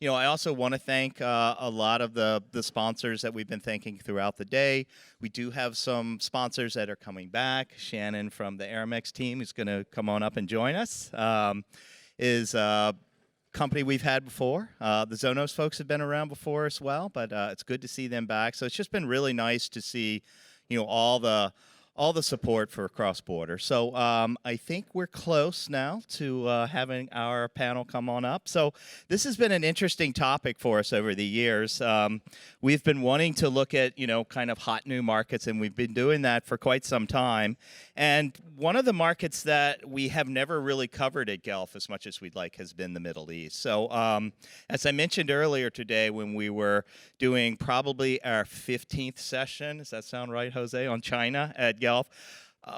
I also want to thank a lot of the sponsors that we've been thanking throughout the day. We do have some sponsors that are coming back. Shannon from the Aramex team is going to come on up and join us. Is a company we've had before. The Zonos folks have been around before as well, but it's good to see them back. So it's just been really nice to see, all the support for CrossBorder. So I think we're close now to having our panel come on up. So this has been an interesting topic for us over the years. We've been wanting to look at, kind of hot new markets, and we've been doing that for quite some time. And one of the markets that we have never really covered at Guelph as much as we'd like has been the Middle East. So as I mentioned earlier today when we were doing probably our 15th session, does that sound right, Jose, on China at Guelph,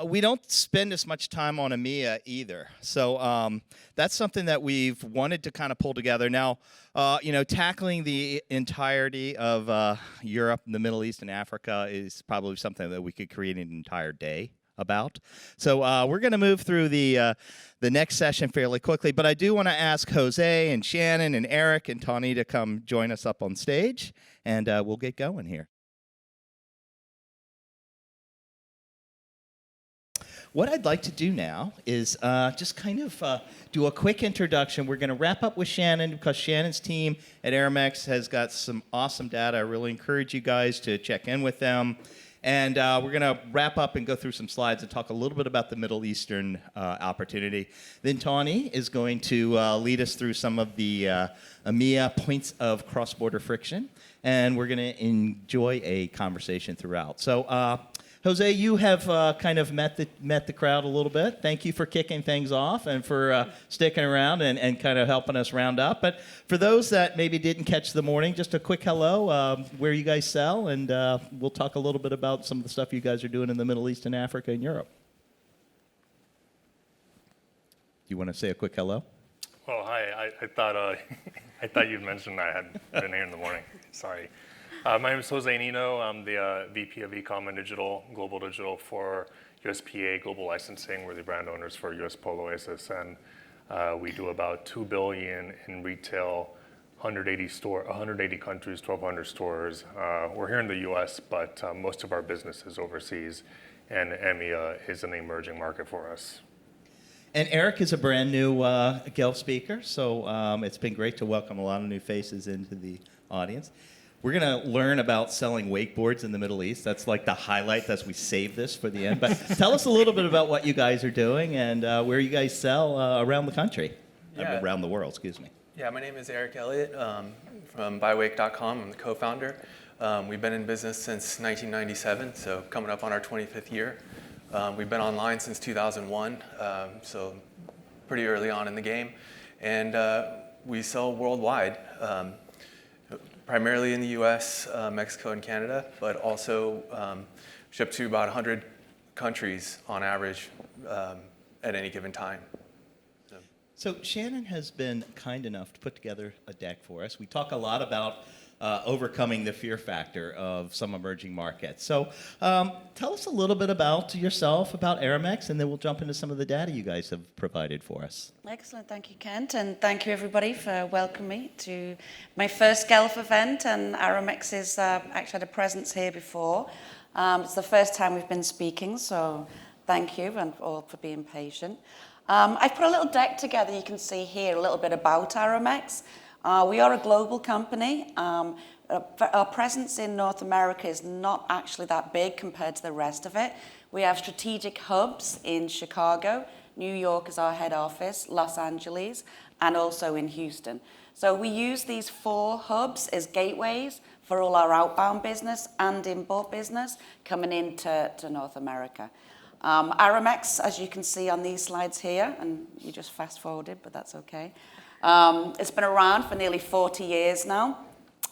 we don't spend as much time on EMEA either. So that's something that we've wanted to kind of pull together. Now, tackling the entirety of Europe, the Middle East, and Africa is probably something that we could create an entire day about. So we're going to move through the next session fairly quickly, but I do want to ask Jose and Shannon and Eric and Tawny to come join us up on stage, and we'll get going here. What I'd like to do now is just kind of do a quick introduction. We're going to wrap up with Shannon because Shannon's team at Aramex has got some awesome data. I really encourage you guys to check in with them. And we're going to wrap up and go through some slides and talk a little bit about the Middle Eastern opportunity. Then Tawny is going to lead us through some of the EMEA points of cross-border friction. And we're going to enjoy a conversation throughout. So Jose, you have kind of met the crowd a little bit. Thank you for kicking things off and for sticking around and kind of helping us round up. But for those that maybe didn't catch the morning, just a quick hello, where you guys sell, and we'll talk a little bit about some of the stuff you guys are doing in the Middle East and Africa and Europe. Do you want to say a quick hello? Well, hi. I thought I thought you'd mentioned I had been here in the morning. Sorry. My name is Jose Nino. I'm the VP of Ecom and Global Digital for USPA Global Licensing. We're the brand owners for US Polo Oasis, and we do about $2 billion in retail, 180 countries, 1,200 stores. We're here in the US, but most of our business is overseas, and EMEA is an emerging market for us. And Eric is a brand new Guelph speaker, so it's been great to welcome a lot of new faces into the audience. We're going to learn about selling wakeboards in the Middle East. That's like the highlight as we save this for the end. But tell us a little bit about what you guys are doing and where you guys sell around the country. Yeah. Around the world, excuse me. Yeah, my name is Eric Elliott from buywake.com. I'm the co-founder. We've been in business since 1997, so coming up on our 25th year. We've been online since 2001, so pretty early on in the game. And we sell worldwide. Primarily in the US, Mexico, and Canada, but also ship to about 100 countries on average at any given time. So Shannon has been kind enough to put together a deck for us. We talk a lot about overcoming the fear factor of some emerging markets. So tell us a little bit about yourself, about Aramex, and then we'll jump into some of the data you guys have provided for us. Excellent. Thank you, Kent, and thank you, everybody, for welcoming me to my first Guelph event. And Aramex has actually had a presence here before. It's the first time we've been speaking, so thank you and all for being patient. I've put a little deck together. You can see here a little bit about Aramex. We are a global company. Our presence in North America is not actually that big compared to the rest of it. We have strategic hubs in Chicago, New York is our head office, Los Angeles, and also in Houston. So we use these 4 hubs as gateways for all our outbound business and import business coming into North America. Aramex, as you can see on these slides here, and you just fast forwarded, but that's okay. It's been around for nearly 40 years now,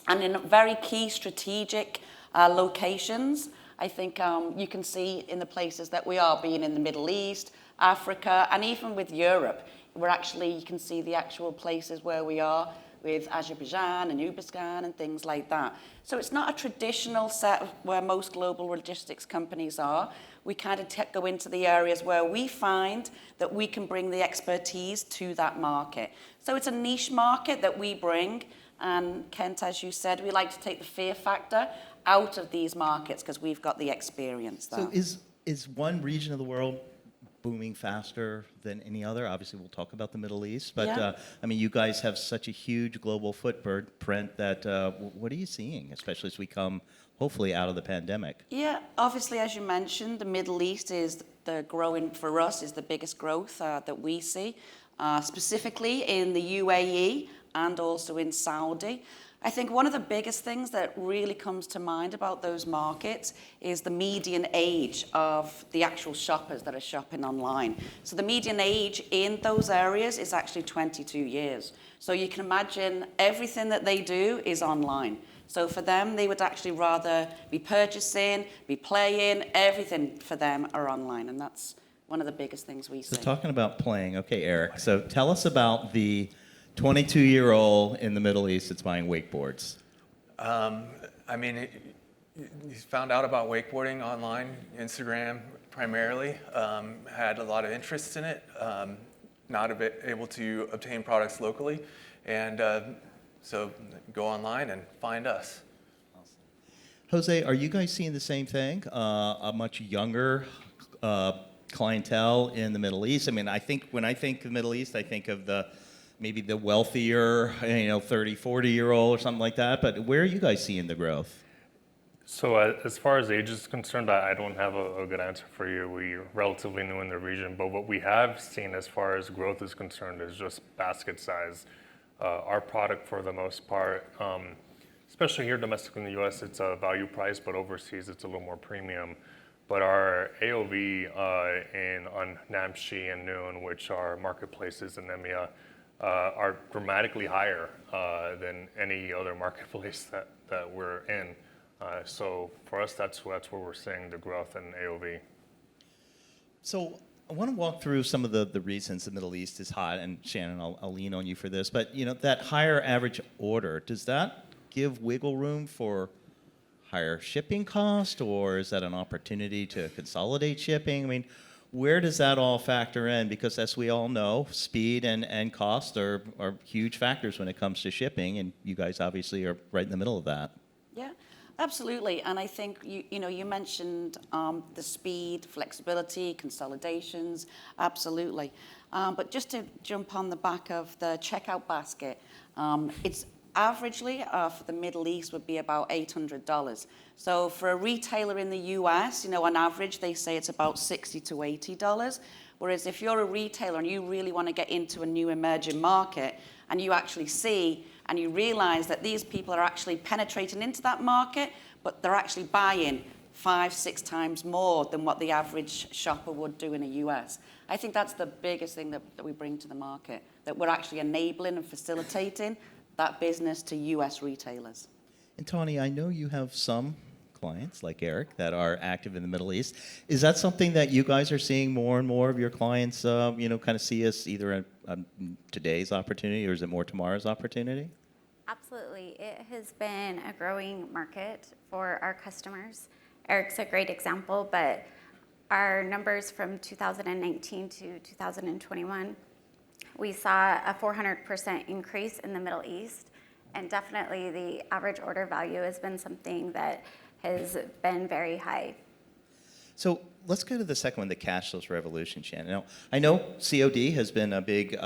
and in very key strategic locations. I think you can see in the places that we are, being in the Middle East, Africa, and even with Europe. We're actually, you can see the actual places where we are with Azerbaijan and Uzbekistan and things like that. So it's not a traditional set of where most global logistics companies are. We kind of go into the areas where we find that we can bring the expertise to that market. So it's a niche market that we bring, And Kent, as you said, we like to take the fear factor out of these markets because we've got the experience there. So is one region of the world booming faster than any other? Obviously, we'll talk about the Middle East, but Yeah. I mean, you guys have such a huge global footprint that what are you seeing, especially as we come hopefully out of the pandemic? Yeah, obviously, as you mentioned, the Middle East is the growing, for us, is the biggest growth that we see, specifically in the UAE and also in Saudi. I think one of the biggest things that really comes to mind about those markets is the median age of the actual shoppers that are shopping online. So the median age in those areas is actually 22 years. So you can imagine everything that they do is online. So for them, they would actually rather be purchasing, be playing, everything for them are online. And that's one of the biggest things we see. So talking about playing, okay, Eric, so tell us about the 22-year-old in the Middle East that's buying wakeboards. I mean, you found out about wakeboarding online, Instagram primarily, had a lot of interest in it, not able to obtain products locally, and so go online and find us. Jose, are you guys seeing the same thing? A much younger clientele in the Middle East? I mean, I think when I think of Middle East, I think of maybe the wealthier, 30, 40-year-old or something like that. But where are you guys seeing the growth? So as far as age is concerned, I don't have a good answer for you. We're relatively new in the region, but what we have seen as far as growth is concerned is just basket size. Our product, for the most part, especially here domestically in the U.S., it's a value price, but overseas it's a little more premium. But our AOV on Namshi and Noon, which are marketplaces in EMEA, are dramatically higher than any other marketplace that we're in. So for us, that's where we're seeing the growth in AOV. So I want to walk through some of the reasons the Middle East is hot, and Shannon, I'll lean on you for this. But that higher average order, does that give wiggle room for higher shipping cost, or is that an opportunity to consolidate shipping? I mean, where does that all factor in? Because as we all know, speed and cost are huge factors when it comes to shipping, and you guys obviously are right in the middle of that. Yeah, absolutely. And I think you mentioned the speed, flexibility, consolidations, absolutely. But just to jump on the back of the checkout basket, it's averagely for the Middle East would be about $800. So for a retailer in the US, on average, they say it's about $60 to $80. Whereas if you're a retailer and you really want to get into a new emerging market and you actually see and you realize that these people are actually penetrating into that market, but they're actually buying 5-6 times more than what the average shopper would do in the US. I think that's the biggest thing that we bring to the market, that we're actually enabling and facilitating that business to US retailers. And Tony, I know you have some clients like Eric that are active in the Middle East. Is that something that you guys are seeing more and more of your clients, kind of see as either today's opportunity, or is it more tomorrow's opportunity? Absolutely. It has been a growing market for our customers. Eric's a great example, but our numbers from 2019 to 2021, we saw a 400% increase in the Middle East, and definitely the average order value has been something that has been very high. So let's go to the second one, the cashless revolution, Shannon. Now, I know COD has been a big,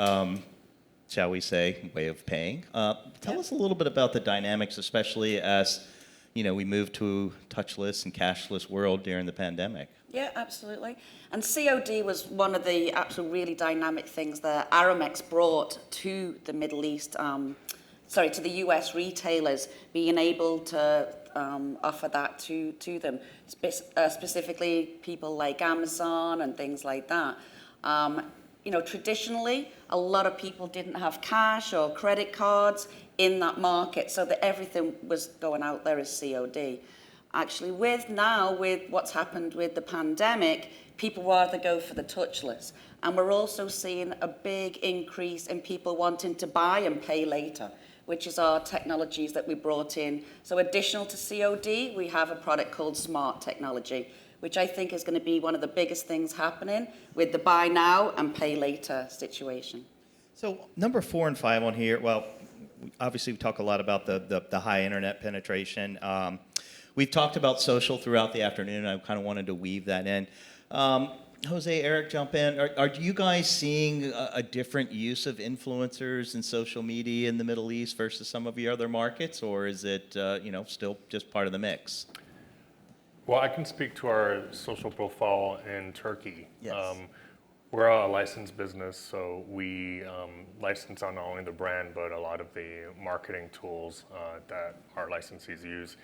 shall we say, way of paying. Tell us a little bit about the dynamics, especially as we move to touchless and cashless world during the pandemic. Yeah, absolutely. And COD was one of the absolute really dynamic things that Aramex brought to the Middle East, to the US retailers, being able to offer that to them, specifically people like Amazon and things like that. Traditionally, a lot of people didn't have cash or credit cards in that market, so that everything was going out there as COD. Actually, with what's happened with the pandemic, people rather go for the touchless. And we're also seeing a big increase in people wanting to buy and pay later, which is our technologies that we brought in. So additional to COD, we have a product called Smart Technology, which I think is going to be one of the biggest things happening with the buy now and pay later situation. So number 4 and 5 on here, well, obviously we talk a lot about the high internet penetration. We've talked about social throughout the afternoon. I kind of wanted to weave that in. Jose, Eric, jump in. Are you guys seeing a different use of influencers and social media in the Middle East versus some of your other markets, or is it still just part of the mix? Well, I can speak to our social profile in Turkey. Yes. We're a licensed business, so we license on not only the brand, but a lot of the marketing tools that our licensees use.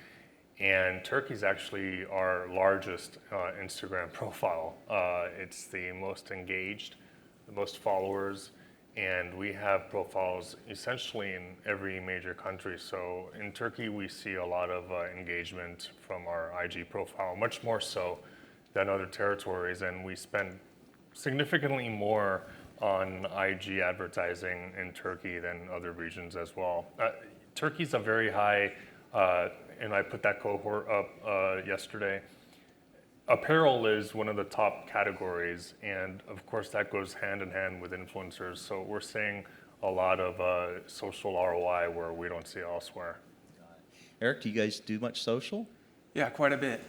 And Turkey's actually our largest Instagram profile. It's the most engaged, the most followers, and we have profiles essentially in every major country. So in Turkey, we see a lot of engagement from our IG profile, much more so than other territories, and we spend significantly more on IG advertising in Turkey than other regions as well. Turkey's a very high, and I put that cohort up yesterday. Apparel is one of the top categories, and of course that goes hand in hand with influencers. So we're seeing a lot of social ROI where we don't see elsewhere. Eric, do you guys do much social? Yeah, quite a bit.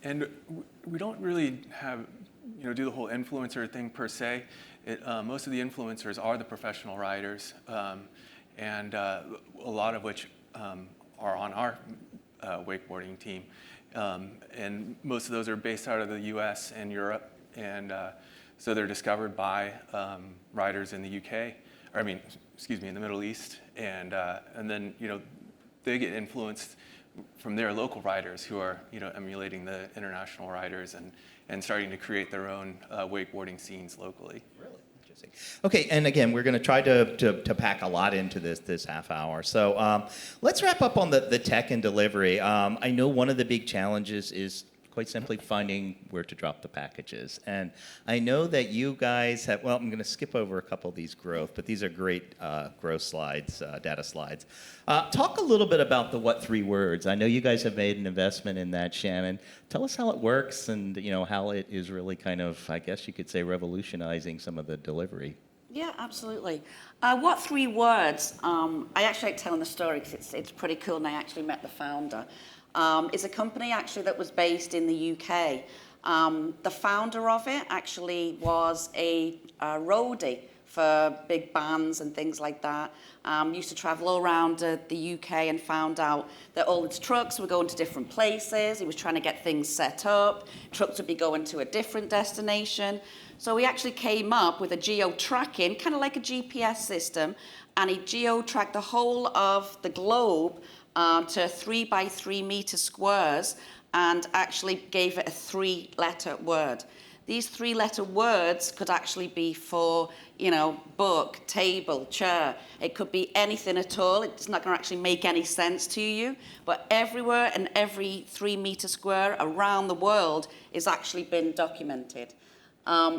And we don't really have, do the whole influencer thing per se. Most of the influencers are the professional riders, and a lot of which are on our wakeboarding team. And most of those are based out of the US and Europe. And so they're discovered by riders in the UK, or in the Middle East. And then, they get influenced from their local riders who are, emulating the international riders and starting to create their own wakeboarding scenes locally. Really? Interesting. Okay, and again, we're going to try to pack a lot into this half hour. So let's wrap up on the tech and delivery. I know one of the big challenges is quite simply finding where to drop the packages. And I know that you guys have, well, I'm going to skip over a couple of these growth, but these are great growth slides, data slides. Talk a little bit about the what three words. I know you guys have made an investment in that, Shannon. Tell us how it works and how it is really kind of, I guess you could say, revolutionizing some of the delivery. Yeah, absolutely. What three words? I actually like telling the story because it's pretty cool, and I actually met the founder. It's a company actually that was based in the UK. The founder of it actually was a roadie for big bands and things like that. Used to travel all around the UK and found out that all its trucks were going to different places. He was trying to get things set up. Trucks would be going to a different destination. So he actually came up with a geo-tracking, kind of like a GPS system, and he geo-tracked the whole of the globe to 3 by 3 meter squares and actually gave it a 3-letter word. These 3-letter words could actually be for, book, table, chair. It could be anything at all. It's not going to actually make any sense to you. But everywhere and every 3 meter square around the world is actually been documented.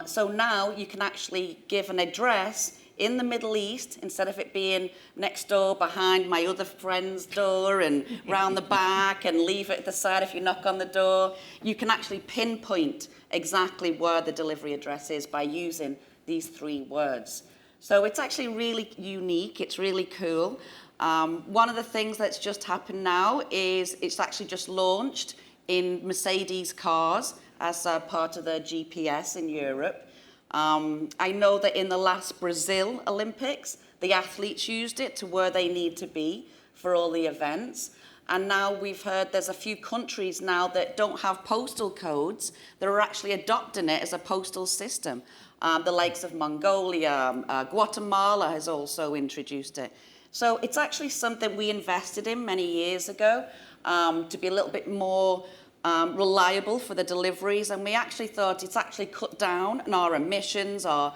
So now you can actually give an address in the Middle East, instead of it being next door behind my other friend's door and round the back and leave it at the side if you knock on the door, you can actually pinpoint exactly where the delivery address is by using these 3 words. So it's actually really unique, it's really cool. One of the things that's just happened now is it's actually just launched in Mercedes cars as part of the GPS in Europe. I know that in the last Brazil Olympics, the athletes used it to where they need to be for all the events. And now we've heard there's a few countries now that don't have postal codes that are actually adopting it as a postal system. The likes of Mongolia, Guatemala has also introduced it. So it's actually something we invested in many years ago to be a little bit more reliable for the deliveries, and we actually thought it's actually cut down on our emissions, our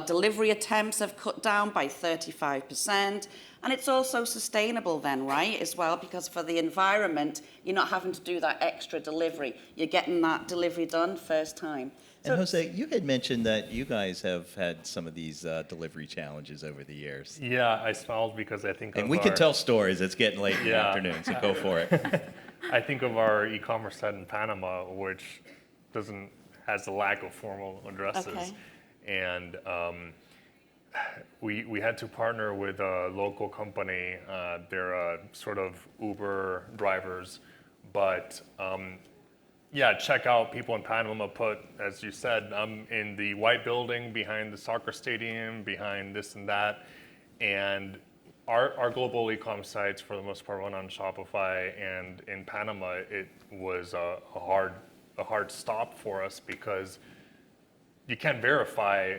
delivery attempts have cut down by 35%, and it's also sustainable then, right, as well, because for the environment, you're not having to do that extra delivery. You're getting that delivery done first time. And Jose, you had mentioned that you guys have had some of these delivery challenges over the years. Yeah, I smiled because I think and we can tell stories. It's getting late in the afternoon, so go for it. I think of our e-commerce site in Panama, which has a lack of formal addresses. Okay. And we had to partner with a local company. They're sort of Uber drivers, but yeah, check out people in Panama put, as you said, in the white building behind the soccer stadium, behind this and that. And our global e-com sites, for the most part, run on Shopify. And in Panama, it was a hard stop for us because you can't verify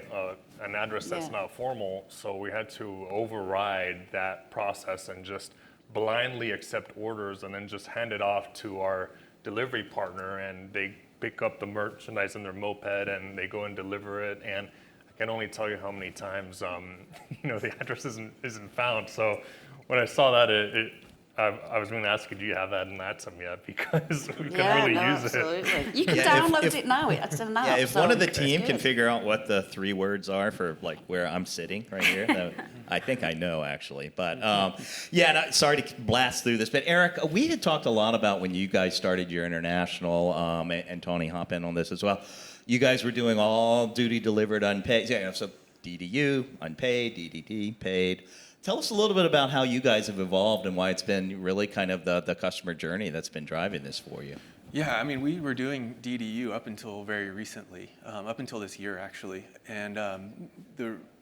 an address that's not formal. So we had to override that process and just blindly accept orders and then just hand it off to our delivery partner, and they pick up the merchandise in their moped and they go and deliver it. And I can only tell you how many times the address isn't found. So when I saw that, I was going to ask you, do you have that in Atom yet? Because we could really use absolutely. it. You can download it now. It's an app. Yeah, if so one of the it's team can good. figure out what the 3 words are for like where I'm sitting right here, I think I know actually. But sorry to blast through this, but Eric, we had talked a lot about when you guys started your international, and Tony, hop in on this as well. You guys were doing all duty delivered unpaid, so DDU, unpaid, DDD, paid. Tell us a little bit about how you guys have evolved and why it's been really kind of the customer journey that's been driving this for you. Yeah, I mean, we were doing DDU up until very recently, up until this year actually, and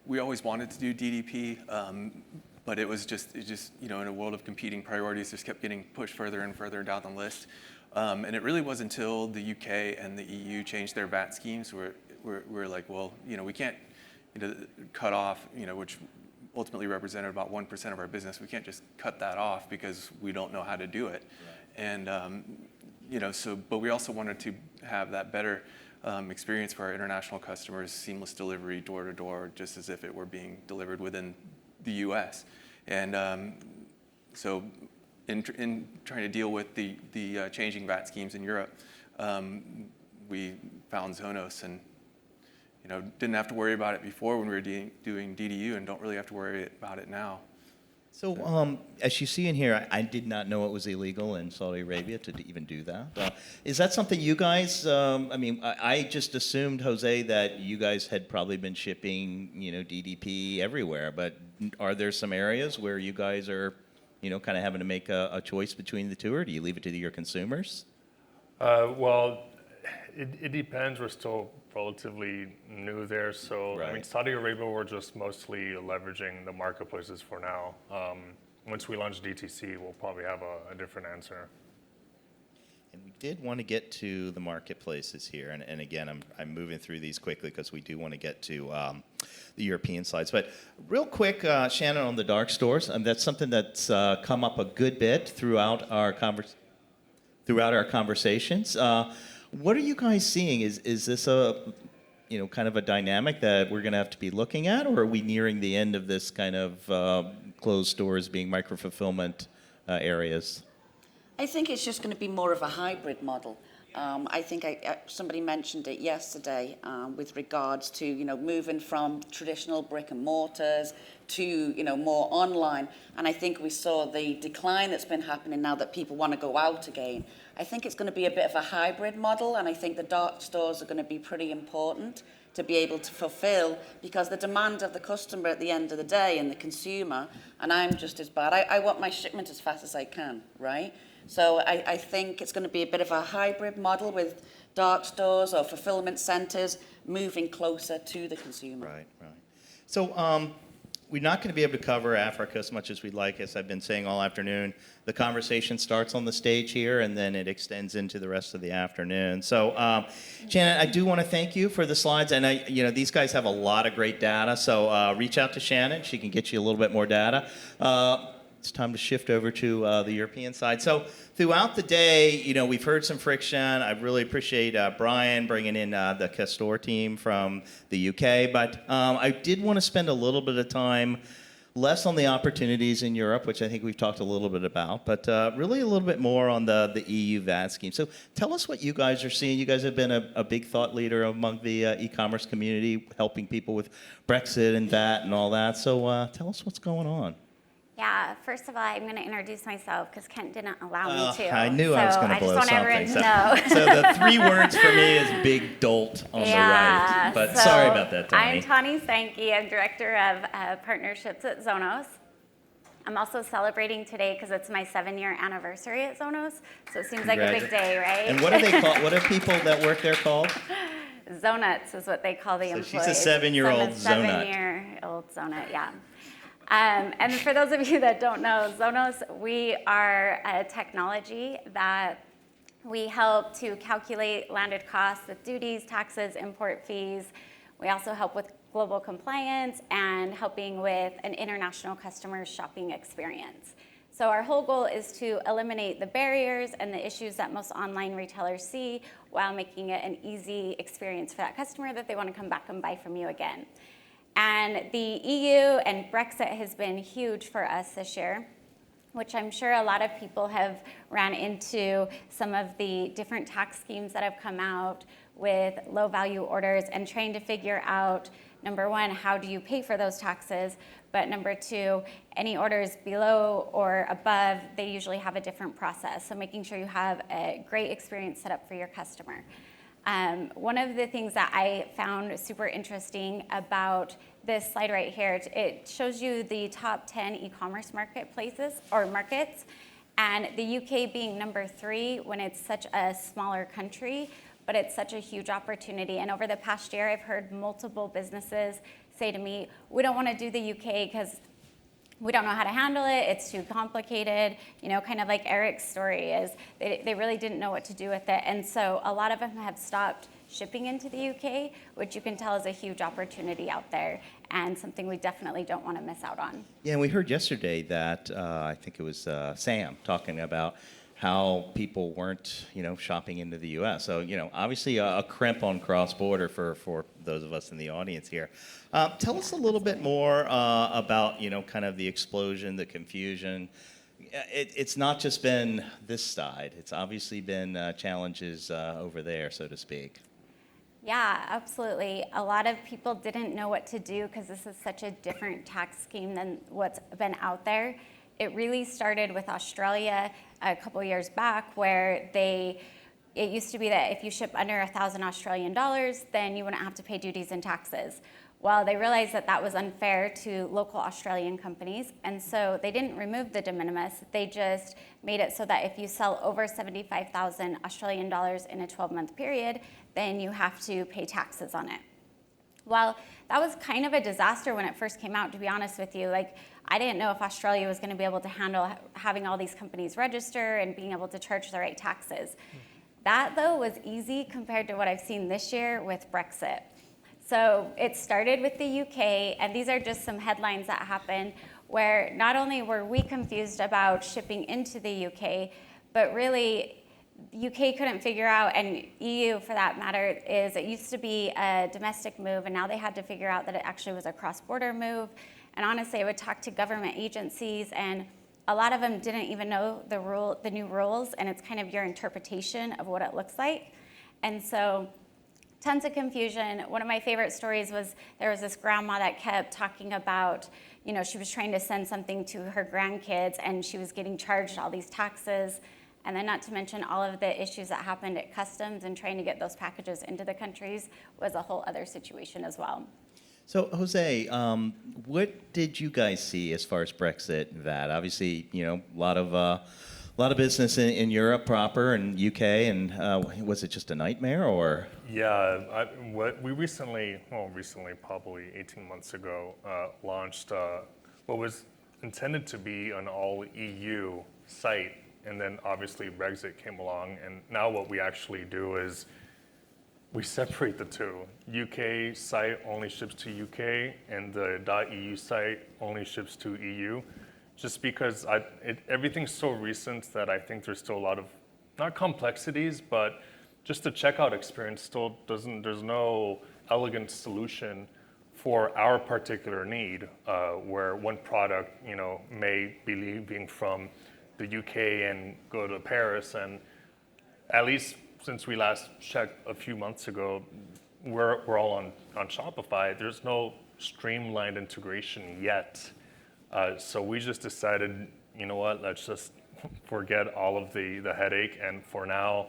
we always wanted to do DDP, but it just in a world of competing priorities, just kept getting pushed further and further down the list, and it really was until the UK and the EU changed their VAT schemes where we're like, well, we can't cut off, which ultimately represented about 1% of our business. We can't just cut that off because we don't know how to do it. Right. And, but we also wanted to have that better experience for our international customers, seamless delivery, door to door, just as if it were being delivered within the US. And so in trying to deal with the changing VAT schemes in Europe, we found Zonos and didn't have to worry about it before when we were doing DDU, and don't really have to worry about it now. So as you see in here, I did not know it was illegal in Saudi Arabia to even do that. Is that something you guys, I just assumed, Jose, that you guys had probably been shipping, DDP everywhere, but are there some areas where you guys are, kind of having to make a choice between the two, or do you leave it to your consumers? Well, it depends. We're still relatively new there. So, right. I mean, Saudi Arabia, we're just mostly leveraging the marketplaces for now. Once we launch DTC, we'll probably have a different answer. And we did want to get to the marketplaces here. And again, I'm moving through these quickly because we do want to get to the European slides. But real quick, Shannon, on the dark stores, that's something that's come up a good bit throughout our conversations. What are you guys seeing? Is this a, kind of a dynamic that we're going to have to be looking at, or are we nearing the end of this kind of closed stores being micro-fulfillment areas? I think it's just going to be more of a hybrid model. I think somebody mentioned it yesterday with regards to moving from traditional brick and mortars to more online. And I think we saw the decline that's been happening now that people want to go out again. I think it's going to be a bit of a hybrid model, and I think the dark stores are going to be pretty important to be able to fulfill, because the demand of the customer at the end of the day and the consumer, and I'm just as bad, I want my shipment as fast as I can, right? So I think it's going to be a bit of a hybrid model with dark stores or fulfillment centers moving closer to the consumer. Right. So we're not going to be able to cover Africa as much as we'd like, as I've been saying all afternoon. The conversation starts on the stage here, and then it extends into the rest of the afternoon. So, Shannon, I do want to thank you for the slides. And these guys have a lot of great data. So reach out to Shannon; she can get you a little bit more data. It's time to shift over to the European side. So throughout the day, we've heard some friction. I really appreciate Brian bringing in the Castor team from the UK. But I did want to spend a little bit of time less on the opportunities in Europe, which I think we've talked a little bit about, but really a little bit more on the EU VAT scheme. So tell us what you guys are seeing. You guys have been a big thought leader among the e-commerce community, helping people with Brexit and VAT and all that. So tell us what's going on. Yeah, first of all, I'm going to introduce myself because Kent didn't allow me to. I knew I was going to blow I just want everyone something. to know. So the 3 words for me is big dolt on the right. But so sorry about that, Tony. I'm Tani Sankey. I'm Director of Partnerships at Zonos. I'm also celebrating today because it's my 7-year anniversary at Zonos. So it seems like a big day, right? And what are they called? What are people that work there called? Zonuts is what they call the employees. She's a 7-year-old zonut. 7-year-old zonut, yeah. And for those of you that don't know, Zonos, we are a technology that we help to calculate landed costs with duties, taxes, import fees. We also help with global compliance and helping with an international customer shopping experience. So our whole goal is to eliminate the barriers and the issues that most online retailers see while making it an easy experience for that customer that they want to come back and buy from you again. And the EU and Brexit has been huge for us this year, which I'm sure a lot of people have ran into some of the different tax schemes that have come out with low value orders and trying to figure out, number one, how do you pay for those taxes? But number two, any orders below or above, they usually have a different process. So making sure you have a great experience set up for your customer. One of the things that I found super interesting about this slide right here, it shows you the top 10 e-commerce marketplaces or markets, and the UK being number 3 when it's such a smaller country, but it's such a huge opportunity. And over the past year, I've heard multiple businesses say to me, we don't want to do the UK because we don't know how to handle it, it's too complicated, kind of like Eric's story is they really didn't know what to do with it. And so a lot of them have stopped shipping into the UK, which you can tell is a huge opportunity out there and something we definitely don't want to miss out on. Yeah, and we heard yesterday that, I think it was Sam talking about how people weren't, shopping into the U.S. So, obviously a crimp on cross-border for those of us in the audience here. Tell us a little bit more about, kind of the explosion, the confusion. It's not just been this side. It's obviously been challenges over there, so to speak. Yeah, absolutely. A lot of people didn't know what to do because this is such a different tax scheme than what's been out there. It really started with Australia a couple years back where it used to be that if you ship under 1,000 Australian dollars, then you wouldn't have to pay duties and taxes. Well, they realized that that was unfair to local Australian companies, and so they didn't remove the de minimis. They just made it so that if you sell over 75,000 Australian dollars in a 12-month period, then you have to pay taxes on it. Well, that was kind of a disaster when it first came out, to be honest with you. I didn't know if Australia was going to be able to handle having all these companies register and being able to charge the right taxes. That, though, was easy compared to what I've seen this year with Brexit. So it started with the UK, and these are just some headlines that happened where not only were we confused about shipping into the UK, but really UK couldn't figure out, and EU for that matter, is it used to be a domestic move, and now they had to figure out that it actually was a cross-border move. And honestly, I would talk to government agencies, and a lot of them didn't even know the new rules, and it's kind of your interpretation of what it looks like. And so tons of confusion. One of my favorite stories was there was this grandma that kept talking about, she was trying to send something to her grandkids, and she was getting charged all these taxes. And then not to mention all of the issues that happened at customs and trying to get those packages into the countries was a whole other situation as well. So, Jose, what did you guys see as far as Brexit? That obviously, a lot of business in Europe proper and UK, and was it just a nightmare or? Yeah, we recently, probably 18 months ago, launched what was intended to be an all EU site. And then obviously Brexit came along, and now what we actually do is we separate the two. UK site only ships to UK, and the .eu site only ships to EU. Just because everything's so recent that I think there's still a lot of, not complexities, but just the checkout experience still there's no elegant solution for our particular need, where one product, may be leaving from the UK and go to Paris, and at least since we last checked a few months ago, we're all on Shopify. There's no streamlined integration yet So we just decided, you know what, let's just forget all of the headache. And for now,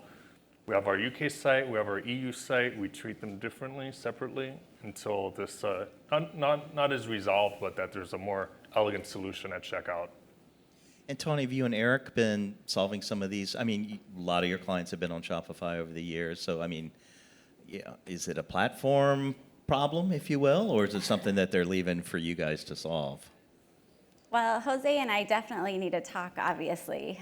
we have our UK site, we have our EU site. We treat them differently, separately, until this not is resolved, but that there's a more elegant solution at checkout. And Tony, have you and Eric been solving some of these? I mean, a lot of your clients have been on Shopify over the years. So, I mean, yeah, is it a platform problem, if you will, or is it something that they're leaving for you guys to solve? Well, Jose and I definitely need to talk, obviously.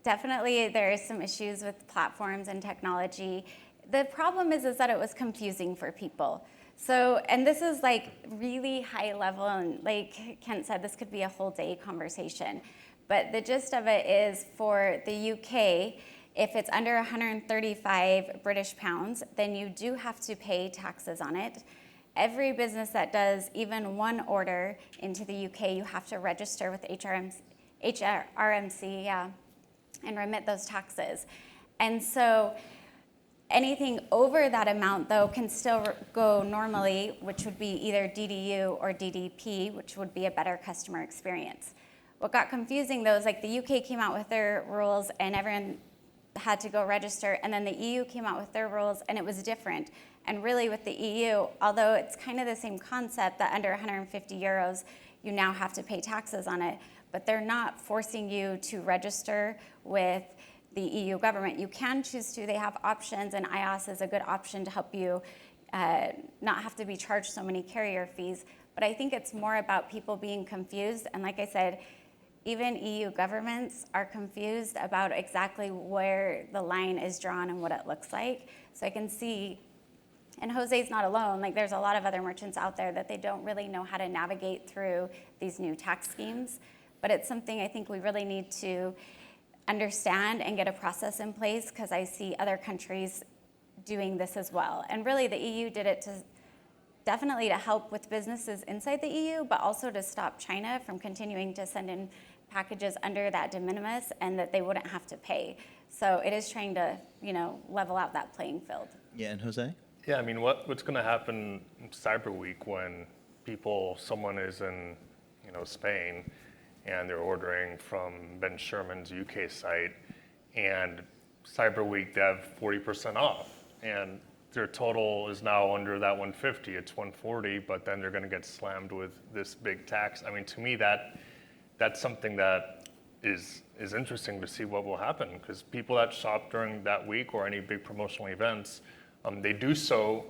Definitely, there is some issues with platforms and technology. The problem is that it was confusing for people. So, and this is like really high level, and like Kent said, this could be a whole day conversation. But the gist of it is, for the UK, if it's under 135 British pounds, then you do have to pay taxes on it. Every business that does even one order into the UK, you have to register with HRMC, and remit those taxes. And so anything over that amount, though, can still go normally, which would be either DDU or DDP, which would be a better customer experience. What got confusing, though, is like the UK came out with their rules and everyone had to go register, and then the EU came out with their rules and it was different. And really with the EU, although it's kind of the same concept that under 150 euros, you now have to pay taxes on it, but they're not forcing you to register with the EU government. You can choose to. They have options, and IOS is a good option to help you not have to be charged so many carrier fees. But I think it's more about people being confused. And like I said, even EU governments are confused about exactly where the line is drawn and what it looks like. So I can see, and Jose's not alone, like there's a lot of other merchants out there that they don't really know how to navigate through these new tax schemes. But it's something I think we really need to understand and get a process in place, because I see other countries doing this as well. And really the EU did it definitely to help with businesses inside the EU, but also to stop China from continuing to send in packages under that de minimis, and that they wouldn't have to pay. So it is trying to, level out that playing field. Yeah, and Jose? Yeah, I mean, what's going to happen Cyber Week when someone is in, Spain, and they're ordering from Ben Sherman's UK site, and Cyber Week they have 40% off, and their total is now under that 150. It's 140, but then they're going to get slammed with this big tax. I mean, to me, that's something that is interesting to see what will happen, because people that shop during that week or any big promotional events, they do so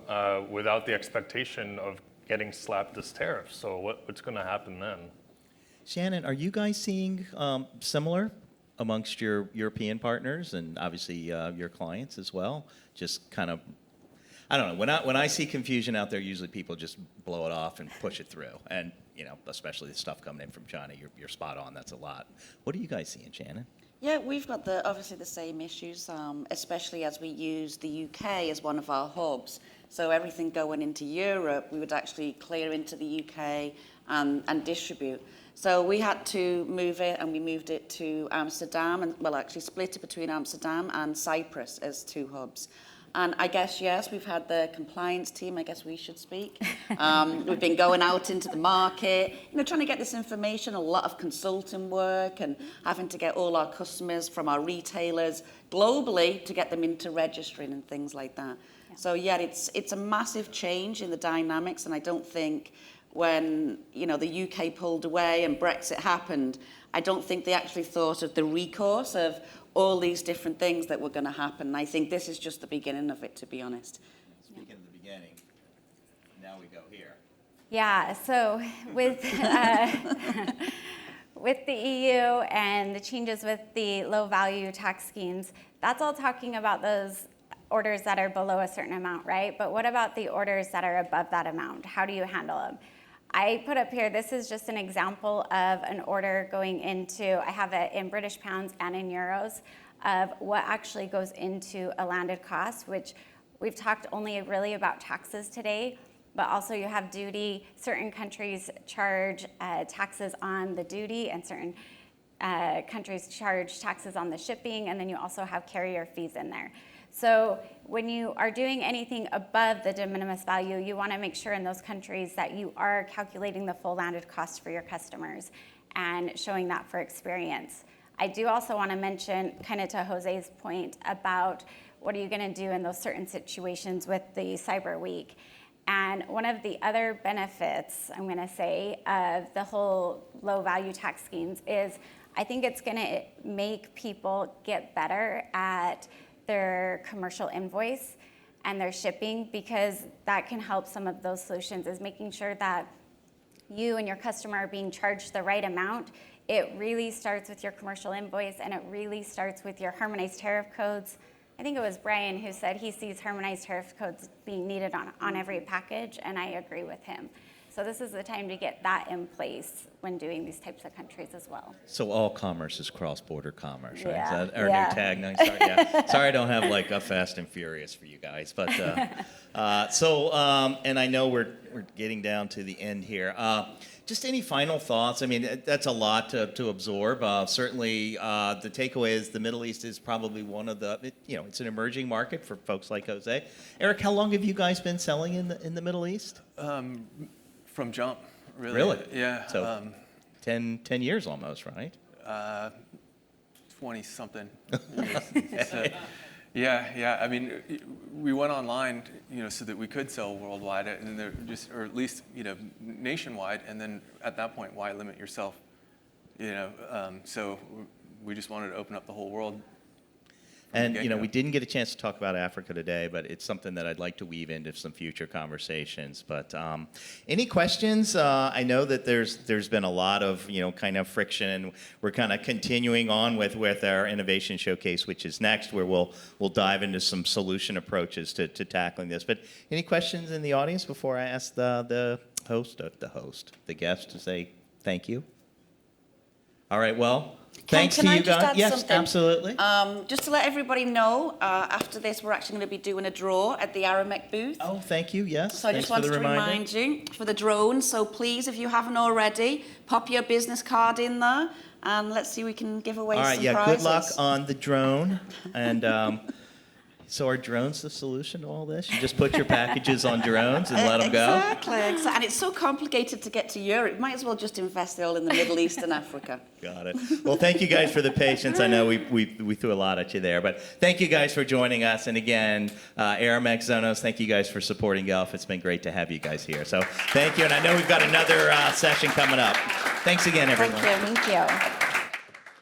without the expectation of getting slapped this tariff. So what's going to happen then? Shannon, are you guys seeing similar amongst your European partners and obviously your clients as well? Just kind of, I don't know. When I see confusion out there, usually people just blow it off and push it through. And especially the stuff coming in from China, you're spot on. That's a lot. What are you guys seeing, Shannon? Yeah, we've got obviously the same issues, especially as we use the UK as one of our hubs. So everything going into Europe, we would actually clear into the UK and distribute. So we had to move it, and we moved it to Amsterdam, and actually split it between Amsterdam and Cyprus as two hubs. And I guess, yes, we've had the compliance team, I guess we should speak. We've been going out into the market, trying to get this information, a lot of consulting work, and having to get all our customers from our retailers globally to get them into registering and things like that. Yeah. So yeah, it's a massive change in the dynamics, and I don't think when the UK pulled away and Brexit happened, I don't think they actually thought of the recourse of all these different things that were going to happen. And I think this is just the beginning of it, to be honest. Speaking of the beginning, now we go here. Yeah, so with with the EU and the changes with the low value tax schemes, that's all talking about those orders that are below a certain amount, right? But what about the orders that are above that amount? How do you handle them? I put up here, this is just an example of an order going into, I have it in British pounds and in euros, of what actually goes into a landed cost, which we've talked only really about taxes today, but also you have duty. Certain countries charge taxes on the duty, and certain countries charge taxes on the shipping, and then you also have carrier fees in there. So when you are doing anything above the de minimis value, you want to make sure in those countries that you are calculating the full landed cost for your customers and showing that for experience. I do also want to mention, kind of to Jose's point about what are you going to do in those certain situations with the Cyber Week. And one of the other benefits, I'm going to say, of the whole low value tax schemes is I think it's going to make people get better at their commercial invoice and their shipping, because that can help some of those solutions, is making sure that you and your customer are being charged the right amount. It really starts with your commercial invoice, and it really starts with your harmonized tariff codes. I think it was Brian who said he sees harmonized tariff codes being needed on every package, and I agree with him. So this is the time to get that in place when doing these types of countries as well. So all commerce is cross-border commerce, right? Yeah, Is that our yeah. new tagline? Sorry, yeah. Sorry I don't have like a Fast and Furious for you guys. But and I know we're getting down to the end here. Just any final thoughts? I mean, that's a lot to absorb. Certainly, the takeaway is the Middle East is probably one of the, it's an emerging market for folks like Jose. Eric, how long have you guys been selling in the Middle East? From jump, really. Really? Yeah. So 10 years almost, right? 20-something years. So, yeah. I mean, we went online, so that we could sell worldwide, and or at least, nationwide. And then at that point, why limit yourself? So we just wanted to open up the whole world. And we didn't get a chance to talk about Africa today, but it's something that I'd like to weave into some future conversations. But any questions? I know that there's been a lot of kind of friction, and we're kind of continuing on with our innovation showcase, which is next, where we'll dive into some solution approaches to tackling this. But any questions in the audience before I ask the guest to say thank you? All right. Well. Thanks Can to I you just guys. add Yes, something? absolutely. Just to let everybody know, after this, we're actually going to be doing a draw at the Aramex booth. Oh, thank you. Yes. So I Thanks just wanted for the to reminder. remind you for the drone. So please, if you haven't already, pop your business card in there, and let's see if we can give away All right. some Yeah. prizes. Good luck on the drone. And so are drones the solution to all this? You just put your packages on drones and let them go? Exactly. And it's so complicated to get to Europe. Might as well just invest it all in the Middle East and Africa. Got it. Well, thank you guys for the patience. I know we threw a lot at you there, but thank you guys for joining us. And again, Aramex, Zonos, thank you guys for supporting Gulf. It's been great to have you guys here. So thank you. And I know we've got another session coming up. Thanks again, everyone. Thank you. Thank you.